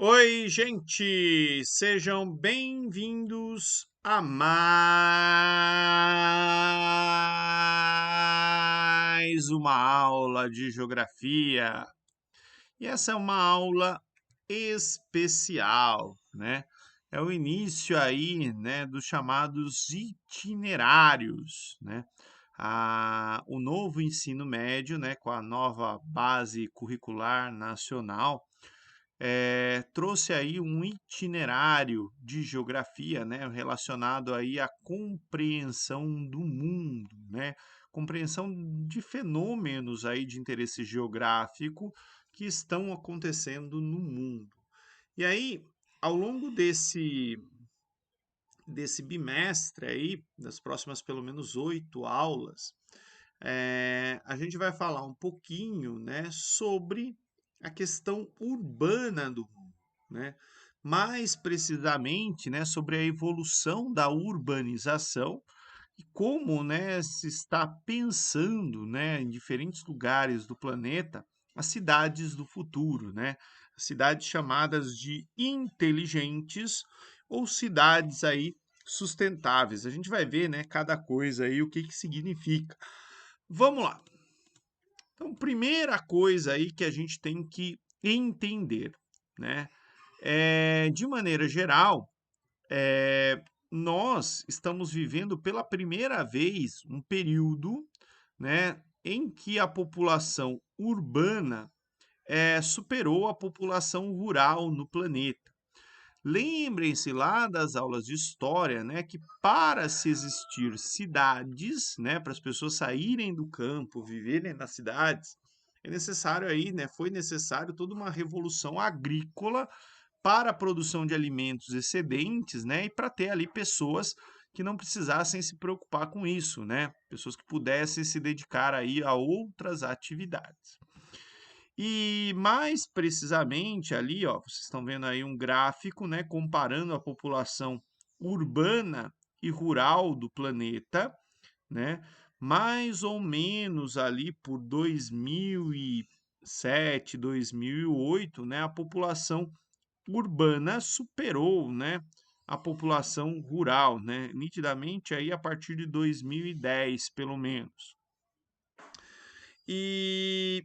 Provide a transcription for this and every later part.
Oi, gente! Sejam bem-vindos a mais uma aula de geografia. E essa é uma aula especial, né? É o início aí, né, dos chamados itinerários, né? O novo ensino médio, né, com a nova base curricular nacional, trouxe aí um itinerário de geografia, né, relacionado aí à compreensão do mundo, né, compreensão de fenômenos aí de interesse geográfico que estão acontecendo no mundo. E aí, ao longo desse bimestre aí, das próximas pelo menos 8 aulas, a gente vai falar um pouquinho, né, sobre a questão urbana do mundo, né? Mais precisamente, né, sobre a evolução da urbanização e como, né, se está pensando, né, em diferentes lugares do planeta as cidades do futuro, né? As cidades chamadas de inteligentes ou cidades aí sustentáveis. A gente vai ver, né, cada coisa aí o que que significa. Vamos lá. Então, primeira coisa aí que a gente tem que entender, né? De maneira geral, nós estamos vivendo pela primeira vez um período, né, em que a população urbana superou a população rural no planeta. Lembrem-se lá das aulas de história, né, que para se existir cidades, né, para as pessoas saírem do campo, viverem nas cidades, é necessário aí, né, foi necessário toda uma revolução agrícola para a produção de alimentos excedentes, né, e para ter ali pessoas que não precisassem se preocupar com isso, né, pessoas que pudessem se dedicar aí a outras atividades. E mais precisamente ali, ó, vocês estão vendo aí um gráfico, né, comparando a população urbana e rural do planeta, né? Mais ou menos ali por 2007, 2008, né, a população urbana superou, né, a população rural, né? Nitidamente aí a partir de 2010, pelo menos. E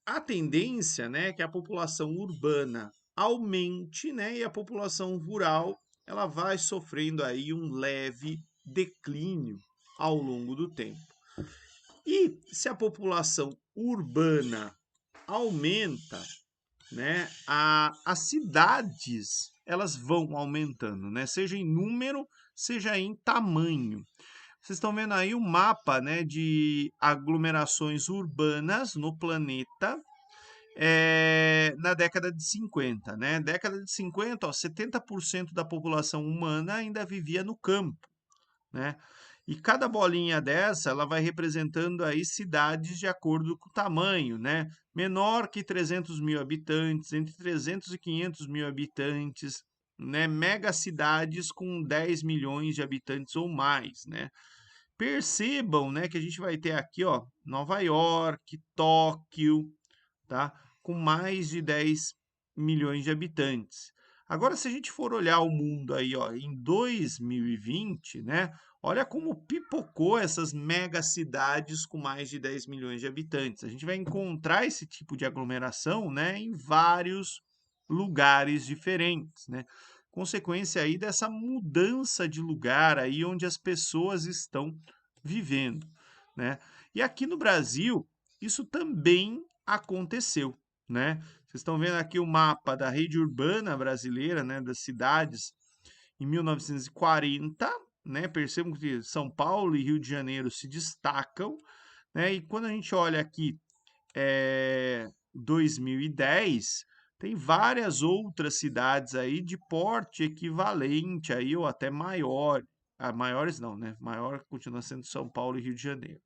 a tendência, né, é que a população urbana aumente, né, e a população rural ela vai sofrendo aí um leve declínio ao longo do tempo. E se a população urbana aumenta, né, as cidades elas vão aumentando, né, seja em número, seja em tamanho. Vocês estão vendo aí o mapa, né, de aglomerações urbanas no planeta na década de 50, né? Década de 50, ó, 70% da população humana ainda vivia no campo, né? E cada bolinha dessa, ela vai representando aí cidades de acordo com o tamanho, né? Menor que 300 mil habitantes, entre 300 e 500 mil habitantes, né? Megacidades com 10 milhões de habitantes ou mais, né? Percebam, né, que a gente vai ter aqui, ó, Nova York, Tóquio, tá? Com mais de 10 milhões de habitantes. Agora, se a gente for olhar o mundo aí, ó, em 2020, né? Olha como pipocou essas megacidades com mais de 10 milhões de habitantes. A gente vai encontrar esse tipo de aglomeração, né, em vários lugares diferentes, né? Consequência aí dessa mudança de lugar aí onde as pessoas estão vivendo, né? E aqui no Brasil, isso também aconteceu, né? Vocês estão vendo aqui o mapa da rede urbana brasileira, né, das cidades em 1940, né? Percebam que São Paulo e Rio de Janeiro se destacam, né? E quando a gente olha aqui 2010, tem várias outras cidades aí de porte equivalente aí ou até maior. Maiores não, né? Maior continua sendo São Paulo e Rio de Janeiro,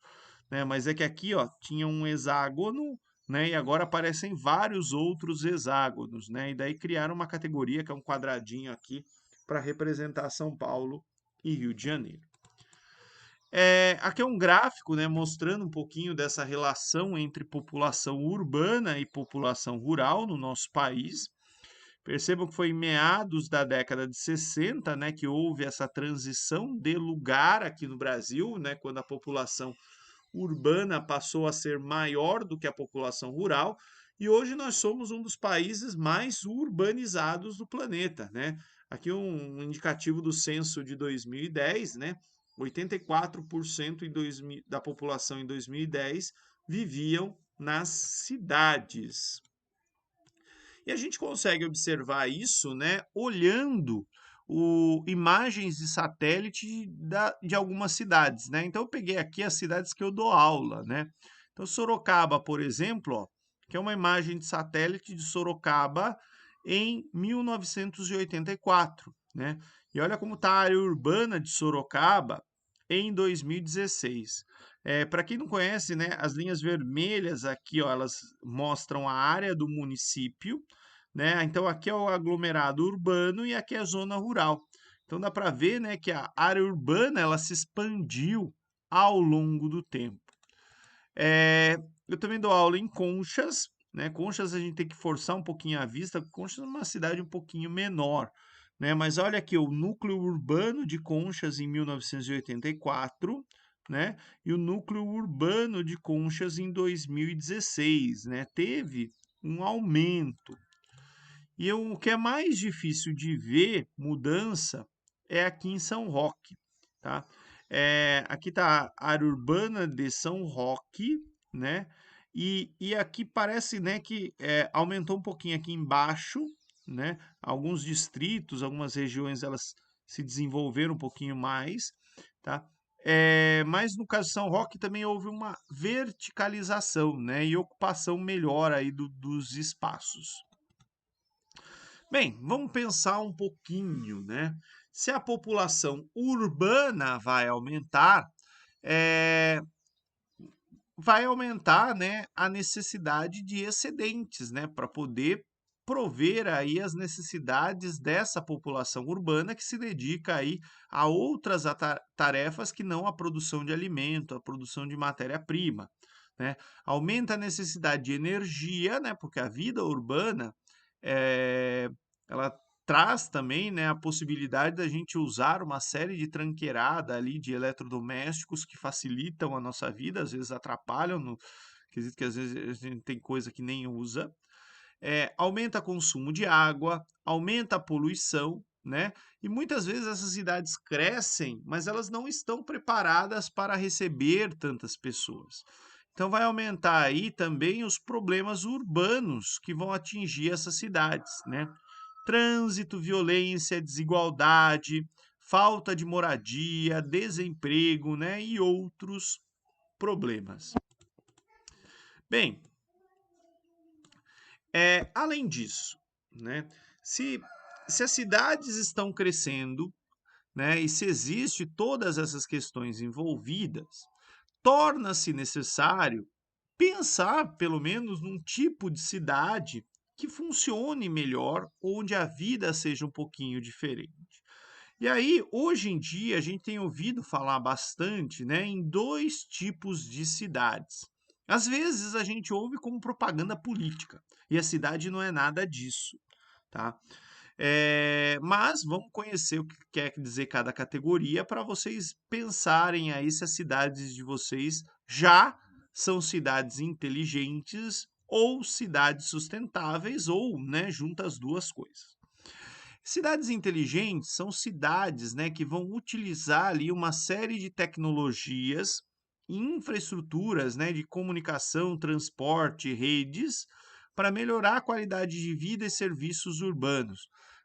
né? Mas é que aqui, ó, tinha um hexágono, né? E agora aparecem vários outros hexágonos, né? E daí criaram uma categoria que é um quadradinho aqui para representar São Paulo e Rio de Janeiro. Aqui é um gráfico, né, mostrando um pouquinho dessa relação entre população urbana e população rural no nosso país. Percebam que foi em meados da década de 60, né, que houve essa transição de lugar aqui no Brasil, né, quando a população urbana passou a ser maior do que a população rural, e hoje nós somos um dos países mais urbanizados do planeta, né? Aqui um indicativo do censo de 2010, né? 84% da população em 2010 viviam nas cidades. E a gente consegue observar isso, né, olhando imagens de satélite de algumas cidades, né? Então eu peguei aqui as cidades que eu dou aula, né? Então Sorocaba, por exemplo, ó, que é uma imagem de satélite de Sorocaba em 1984, né? E olha como está a área urbana de Sorocaba em 2016. Para quem não conhece, né, as linhas vermelhas aqui, ó, elas mostram a área do município, né? Então aqui é o aglomerado urbano e aqui é a zona rural. Então dá para ver, né, que a área urbana ela se expandiu ao longo do tempo. Eu também dou aula em Conchas, né? Conchas a gente tem que forçar um pouquinho a vista, porque Conchas é uma cidade um pouquinho menor, né? Mas olha aqui, o núcleo urbano de Conchas em 1984, né? E o núcleo urbano de Conchas em 2016, né? Teve um aumento. E o que é mais difícil de ver mudança é aqui em São Roque, tá? Aqui está a área urbana de São Roque, né? E aqui parece, né, que aumentou um pouquinho aqui embaixo, né? Alguns distritos, algumas regiões, elas se desenvolveram um pouquinho mais, tá? Mas no caso de São Roque também houve uma verticalização, né? E ocupação melhor aí dos espaços. Bem, vamos pensar um pouquinho, né? Se a população urbana eh, vai aumentar, né, a necessidade de excedentes, né, para poder prover aí as necessidades dessa população urbana que se dedica aí a outras tarefas que não a produção de alimento, a produção de matéria-prima, né? Aumenta a necessidade de energia, né, porque a vida urbana ela traz também, né, a possibilidade da gente usar uma série de tranqueirada ali de eletrodomésticos que facilitam a nossa vida, às vezes atrapalham no quesito que às vezes a gente tem coisa que nem usa. Aumenta o consumo de água, aumenta a poluição, né? E muitas vezes essas cidades crescem, mas elas não estão preparadas para receber tantas pessoas. Então vai aumentar aí também os problemas urbanos que vão atingir essas cidades, né? Trânsito, violência, desigualdade, falta de moradia, desemprego, né? E outros problemas. Bem, além disso, né? Se, se as cidades estão crescendo, né? E se existe todas essas questões envolvidas, torna-se necessário pensar, pelo menos, num tipo de cidade que funcione melhor, onde a vida seja um pouquinho diferente. E aí, hoje em dia, a gente tem ouvido falar bastante, né, em dois tipos de cidades. Às vezes a gente ouve como propaganda política, e a cidade não é nada disso, tá? Mas vamos conhecer o que quer dizer cada categoria para vocês pensarem aí se as cidades de vocês já são cidades inteligentes ou cidades sustentáveis ou, né, junta as duas coisas. Cidades inteligentes são cidades, né, que vão utilizar ali uma série de tecnologias e infraestruturas, né, de comunicação, transporte, redes, para melhorar a qualidade de vida e serviços urbanos.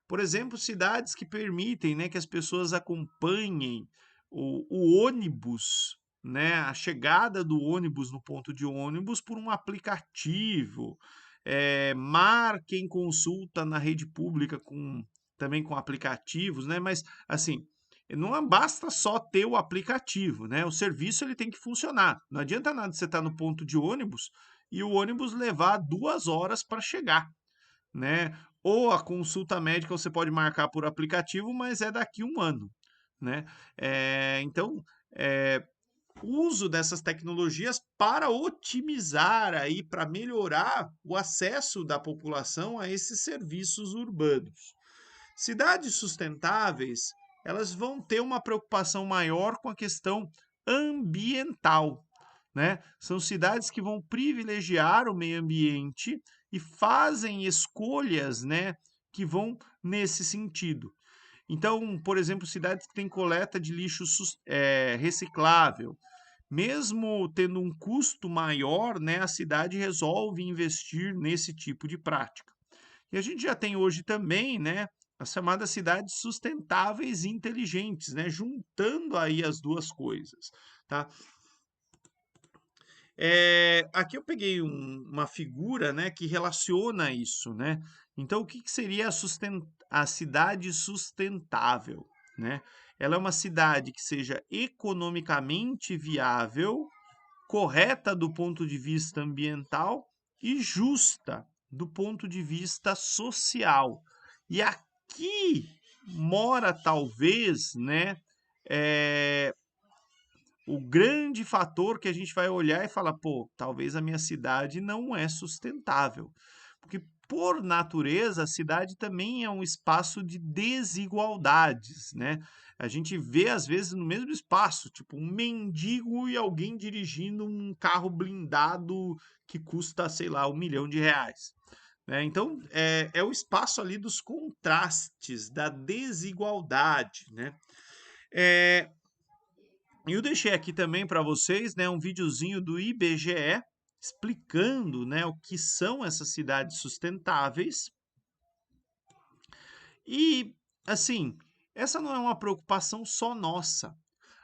Por exemplo, cidades que permitem, né, que as pessoas acompanhem o ônibus, né, a chegada do ônibus no ponto de ônibus por um aplicativo, marquem consulta na rede pública também com aplicativos, né? Mas assim, não basta só ter o aplicativo, né? O serviço ele tem que funcionar. Não adianta nada você estar no ponto de ônibus e o ônibus levar 2 horas para chegar, né? Ou a consulta médica você pode marcar por aplicativo, mas é daqui 1 ano, né? Então, é, uso dessas tecnologias para otimizar aí, para melhorar o acesso da população a esses serviços urbanos. Cidades sustentáveis, elas vão ter uma preocupação maior com a questão ambiental, né? São cidades que vão privilegiar o meio ambiente e fazem escolhas, né, que vão nesse sentido. Então, por exemplo, cidades que têm coleta de lixo reciclável, mesmo tendo um custo maior, né, a cidade resolve investir nesse tipo de prática. E a gente já tem hoje também, né, as chamadas cidades sustentáveis e inteligentes, né, juntando aí as duas coisas, tá? Aqui eu peguei uma figura, né, que relaciona isso, né? Então, o que seria a cidade sustentável, né? Ela é uma cidade que seja economicamente viável, correta do ponto de vista ambiental e justa do ponto de vista social. E aqui mora talvez, né, é, o grande fator que a gente vai olhar e falar, pô, talvez a minha cidade não é sustentável. Porque, por natureza, a cidade também é um espaço de desigualdades, né? A gente vê, às vezes, no mesmo espaço, tipo, um mendigo e alguém dirigindo um carro blindado que custa, sei lá, R$ 1 milhão. Né? Então, é o espaço ali dos contrastes, da desigualdade, né? É, e eu deixei aqui também para vocês, né, um videozinho do IBGE explicando, né, o que são essas cidades sustentáveis. E, assim, essa não é uma preocupação só nossa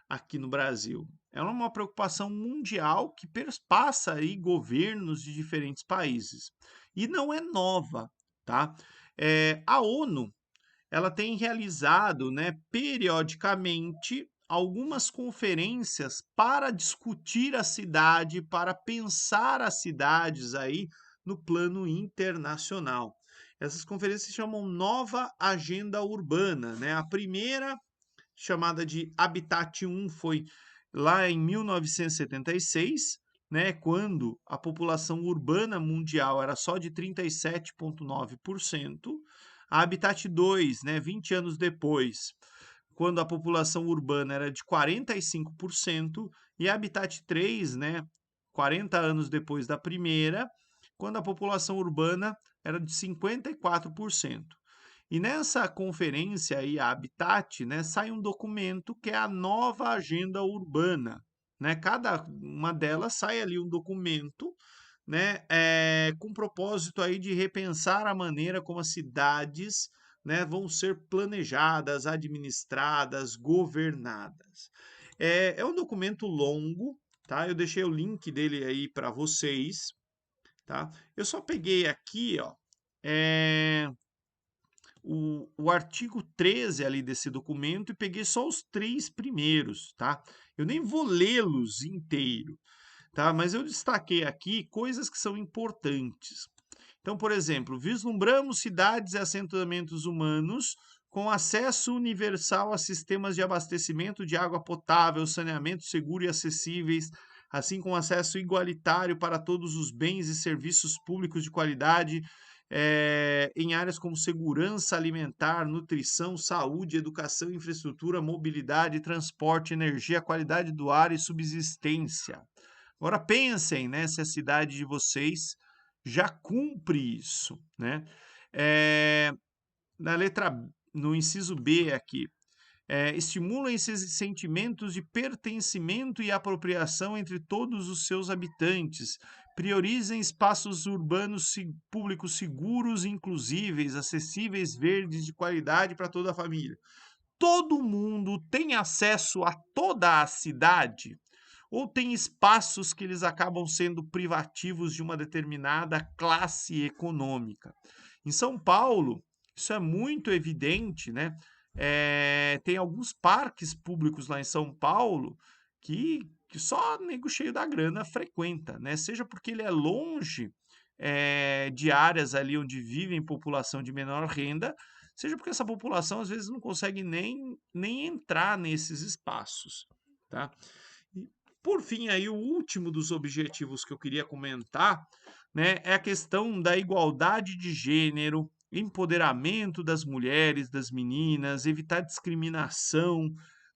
aqui no Brasil. Ela é uma preocupação mundial que perpassa aí governos de diferentes países. E não é nova, tá? A ONU ela tem realizado, né, periodicamente algumas conferências para discutir a cidade, para pensar as cidades aí no plano internacional. Essas conferências se chamam Nova Agenda Urbana, né? A primeira, chamada de Habitat 1, foi lá em 1976, né, quando a população urbana mundial era só de 37,9%. A Habitat 2, né, 20 anos depois, quando a população urbana era de 45%, e a Habitat 3, né, 40 anos depois da primeira, quando a população urbana era de 54%. E nessa conferência aí, a Habitat, né, sai um documento que é a nova agenda urbana, né? Cada uma delas sai ali um documento, né, com o propósito aí de repensar a maneira como as cidades, né, vão ser planejadas, administradas, governadas. É um documento longo, tá? Eu deixei o link dele aí para vocês, tá? Eu só peguei aqui, ó, é, o artigo 13 ali desse documento e peguei só os 3 primeiros, tá? Eu nem vou lê-los inteiro, tá? Mas eu destaquei aqui coisas que são importantes. Então, por exemplo, vislumbramos cidades e assentamentos humanos com acesso universal a sistemas de abastecimento de água potável, saneamento seguro e acessíveis, assim como acesso igualitário para todos os bens e serviços públicos de qualidade, em áreas como segurança alimentar, nutrição, saúde, educação, infraestrutura, mobilidade, transporte, energia, qualidade do ar e subsistência. Agora pensem, né, se a cidade de vocês já cumpre isso, né? É, na letra, no inciso B aqui, estimula esses sentimentos de pertencimento e apropriação entre todos os seus habitantes, priorizem espaços urbanos públicos seguros, inclusíveis, acessíveis, verdes, de qualidade para toda a família. Todo mundo tem acesso a toda a cidade? Ou tem espaços que eles acabam sendo privativos de uma determinada classe econômica? Em São Paulo, isso é muito evidente, né? Tem alguns parques públicos lá em São Paulo que só nego cheio da grana frequenta, né? Seja porque ele é longe de áreas ali onde vivem população de menor renda, seja porque essa população às vezes não consegue nem entrar nesses espaços, tá? Por fim, aí, o último dos objetivos que eu queria comentar, né, é a questão da igualdade de gênero, empoderamento das mulheres, das meninas, evitar discriminação,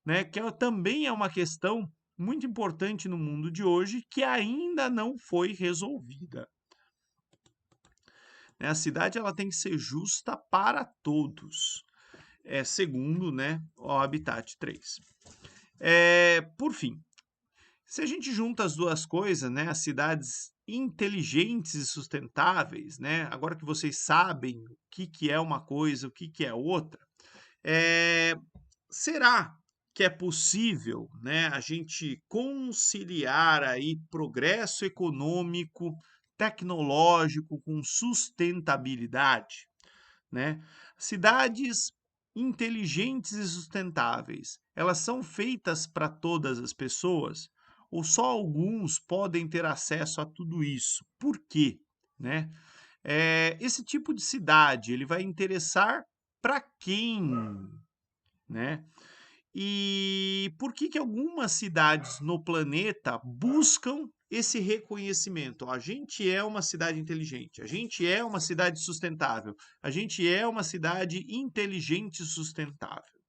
né, também é uma questão muito importante no mundo de hoje que ainda não foi resolvida, né? A cidade ela tem que ser justa para todos, segundo, né, o Habitat 3. Por fim, se a gente junta as duas coisas, né, as cidades inteligentes e sustentáveis, né, agora que vocês sabem o que é uma coisa, o que é outra, eh, será que é possível, né, a gente conciliar aí progresso econômico, tecnológico com sustentabilidade, né? Cidades inteligentes e sustentáveis, elas são feitas para todas as pessoas ou só alguns podem ter acesso a tudo isso? Por quê, né? Esse tipo de cidade, ele vai interessar para quem, né? E por que que algumas cidades no planeta buscam esse reconhecimento? Ó, a gente é uma cidade inteligente, a gente é uma cidade sustentável, a gente é uma cidade inteligente e sustentável,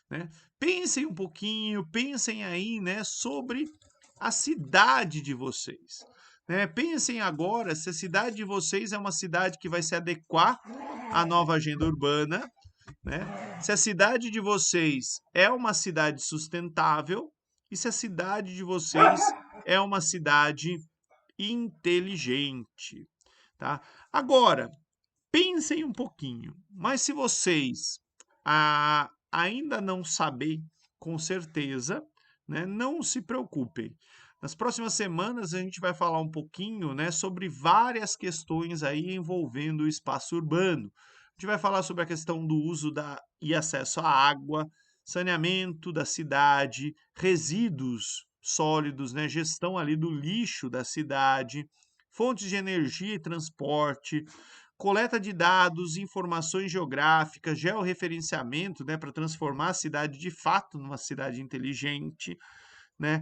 né? Pensem um pouquinho, pensem aí, né, sobre a cidade de vocês, né? Pensem agora se a cidade de vocês é uma cidade que vai se adequar à nova agenda urbana, né? Se a cidade de vocês é uma cidade sustentável e se a cidade de vocês é uma cidade inteligente, tá? Agora, pensem um pouquinho, mas se vocês ainda não sabem com certeza, né, não se preocupem. Nas próximas semanas a gente vai falar um pouquinho, né, sobre várias questões aí envolvendo o espaço urbano. A gente vai falar sobre a questão do uso e acesso à água, saneamento da cidade, resíduos sólidos, né, gestão ali do lixo da cidade, fontes de energia e transporte, coleta de dados, informações geográficas, georreferenciamento, né, para transformar a cidade de fato numa cidade inteligente, né,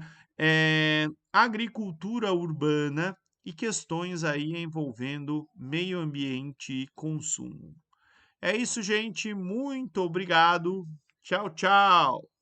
agricultura urbana e questões aí envolvendo meio ambiente e consumo. É isso, gente. Muito obrigado. Tchau, tchau.